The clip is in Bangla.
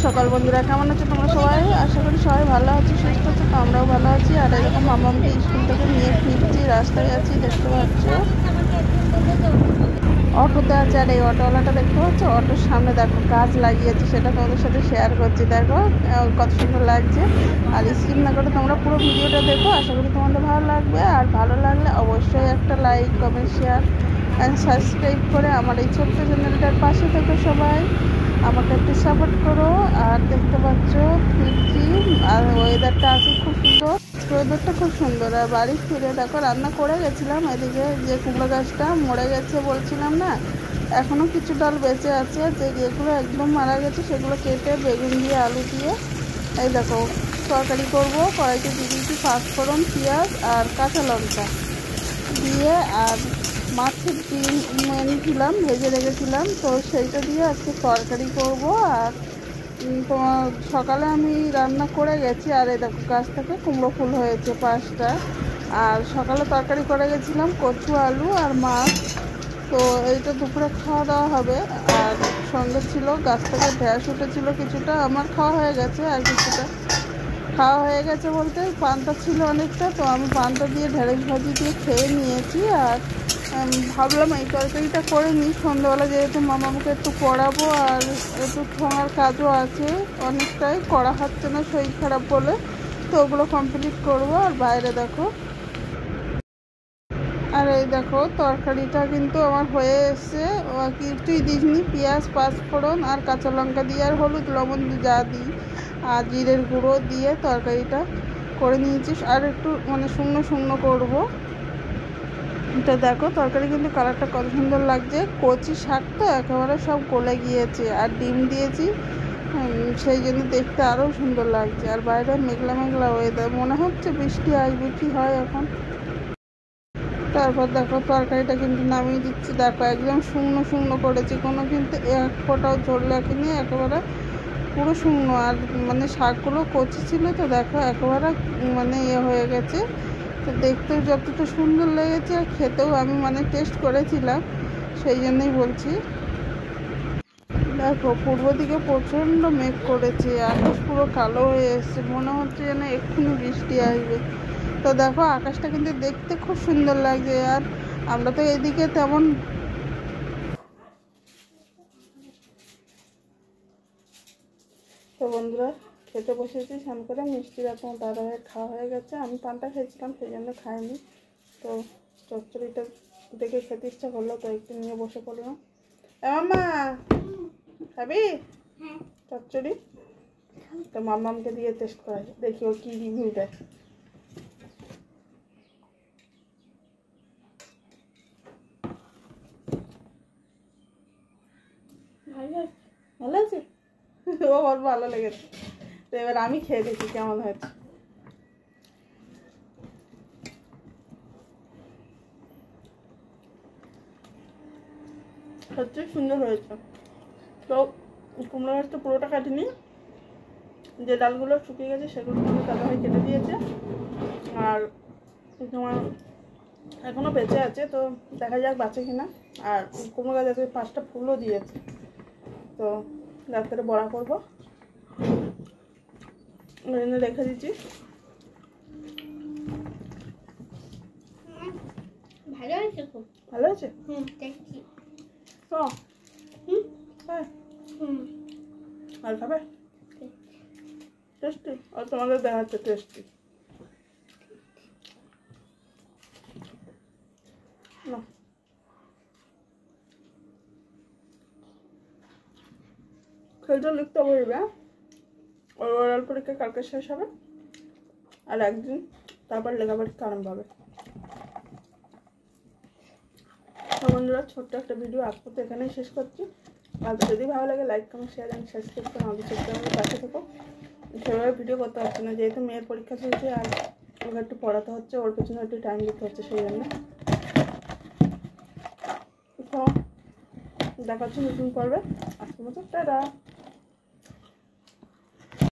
সকাল বন্ধুরা, কেমন আছো তোমরা সবাই? আশা করি সবাই ভালো আছো, সুস্থ আছো। তো আমরাও ভালো আছি। আর এরকম মামাকে স্কুল থেকে নিয়ে ফিরছি, রাস্তায় আছি, দেখতে পাচ্ছ অটোতে আছে। আর এই অটোওয়ালাটা দেখতে পাচ্ছ, অটোর সামনে দেখো গাছ লাগিয়েছে, সেটা তোমাদের সাথে শেয়ার করছি। দেখো কত সুন্দর লাগছে। আর স্কিপ না করে তোমরা পুরো ভিডিওটা দেখো, আশা করি তোমাদের ভালো লাগবে। আর ভালো লাগলে অবশ্যই একটা like, comment, share and subscribe করে আমার এই ছোট্ট চ্যানেলটার পাশে থেকো সবাই, আমাকে একটু সাপোর্ট করো। আর দেখতে পাচ্ছ ফিরছি, আর ওয়েদারটা আছে খুব সুন্দর, ওয়েদারটা খুব সুন্দর। আর বাড়ি ফিরে দেখো রান্না করে গেছিলাম, এদিকে যে কুমড়ো গাছটা মরে গেছে বলছিলাম না, এখনও কিছু ডাল বেঁচে আছে, যেগুলো একদম মারা গেছে সেগুলো কেটে বেগুন দিয়ে আলু দিয়ে এই দেখো তরকারি করবো। কড়াইতে দিয়ে দিয়েছি পাঁচফোড়ন, পেঁয়াজ আর কাঁচা লঙ্কা দিয়ে, আর মাছের ডিম এনেছিলাম, ভেজে রেখেছিলাম, তো সেইটা দিয়ে আজকে তরকারি করব। আর তোমার সকালে আমি রান্না করে গেছি। আর এই দেখো গাছ থেকে কুমড়ো ফুল হয়েছে 5টা। আর সকালে তরকারি করে গেছিলাম কচু, আলু আর মাছ। তো এইটা দুপুরে খাওয়া দাওয়া হবে। আর সঙ্গে ছিল গাছ থেকে ঢ্যাঁড়স উঠেছিল কিছুটা, আমার খাওয়া হয়ে গেছে। আর কিছুটা খাওয়া হয়ে গেছে বলতে পান্তা ছিল অনেকটা, তো আমি পান্তা দিয়ে ঢেঁড়স ভাজি দিয়ে খেয়ে নিয়েছি। আর ভাবলাম এই তরকারিটা করে নিই সন্ধ্যাবেলা, যেহেতু মামাকে একটু পড়াবো আর একটু ঠোঙার কাজও আছে, অনেকটাই করা হচ্ছে না শরীর খারাপ বলে, তো ওগুলো কমপ্লিট করবো। আর বাইরে দেখো, আর এই দেখো তরকারিটা কিন্তু আমার হয়ে এসছে। কিছুই দিইনি, পেঁয়াজ, পাঁচফোড়ন আর কাঁচা লঙ্কা দিয়ে আর হলুদ লবণ যা দিই আর জিরের গুঁড়ো দিয়ে তরকারিটা করে নিয়েছি। আর একটু মানে শুকনো শুকনো করবো। এটা দেখো তরকারি কিন্তু কালারটা কত সুন্দর লাগছে। কচি শাক তো একেবারে সব গলে গিয়েছে, আর ডিম দিয়েছি, সেই জন্য দেখতে আরও সুন্দর লাগছে। আর বাইরে মেঘলা মেঘলা ওয়েদার, মনে হচ্ছে বৃষ্টি আসবে, কি হয় এখন। তারপর দেখো তরকারিটা কিন্তু নামিয়ে দিচ্ছি। দেখো একদম শুকনো শুকনো করেছি, কোনো কিন্তু এক ফোঁটাও ঝোল রাখিনি, একেবারে পুরো শুকনো। আর মানে শাকগুলো কচি ছিল, তো দেখো একেবারে মানে হয়ে গেছে। তো দেখতেও যতটা সুন্দর লেগেছে, আর খেতেও আমি মানে টেস্ট করেছিলাম, সেই জন্যই বলছি। দেখো পূর্ব দিকে প্রচণ্ড মেঘ করেছে, আকাশ পুরো কালো হয়ে এসছে, মনে হচ্ছে যেন এক্ষুনি বৃষ্টি আসবে। তো দেখো আকাশটা কিন্তু দেখতে খুব সুন্দর লাগছে। আর আমরা তো এদিকে তেমন তো বন্ধুরা খেতে বসেছি স্নান করে, মিষ্টির তোমার দাদাভাইয়ের খাওয়া হয়ে গেছে, আমি পানটা খেয়েছিলাম সেই জন্য খাইনি। তো চচ্চড়িটা দেখে খেতে ইচ্ছা করলো, তো একটু নিয়ে বসে পড়লাম। মামা খাবি চচ্চড়ি? তো মামামকে দিয়ে টেস্ট করাই, দেখি ও কি রিভিউ দেয়। ভালো আছে? ও ওর ভালো লেগেছে। তো এবার আমি খেয়ে দেখি কেমন হয়েছে। সত্যি সুন্দর হয়েছে। তো কুমড়ো গাছটা পুরোটা কাটিনি, যে ডালগুলো শুকিয়ে গেছে সেগুলো তোমার দাদাভাই কেটে দিয়েছে। আর তোমার এখনও বেঁচে আছে, তো দেখা যাক বাঁচে কিনা। আর কুমড়ো গাছ আছে 5টা ফুলও দিয়েছে, তো রাত্রে বড়া করবো, এনে রেখে দিচ্ছি। ভালো হয়েছে খুব ভালো আছে। তো আর খাবে টেস্টি, আর তোমাদের দেখাচ্ছে টেস্টি না। খেলতে লিখতে বলবে, ওর ওরাল পরীক্ষা কালকে শেষ হবে, আর একদিন তারপর লেখা পরীক্ষা আরম্ভ হবে। তো বন্ধুরা ছোট্ট একটা ভিডিও আজকে এখানেই শেষ করছি। আর যদি ভালো লাগে like, comment, share and subscribe করে আমাদের চ্যানেলের পাশে থাকো। সেভাবে ভিডিও করতে হচ্ছে না, যেহেতু মেয়ের পরীক্ষা চলছে আর ওকে একটু পড়াতে হচ্ছে, ওর পেছনে একটু টাইম দিতে হচ্ছে, সেই জন্য। তো দেখা হচ্ছে নতুন পর্বে, আজকের মতো টাটা।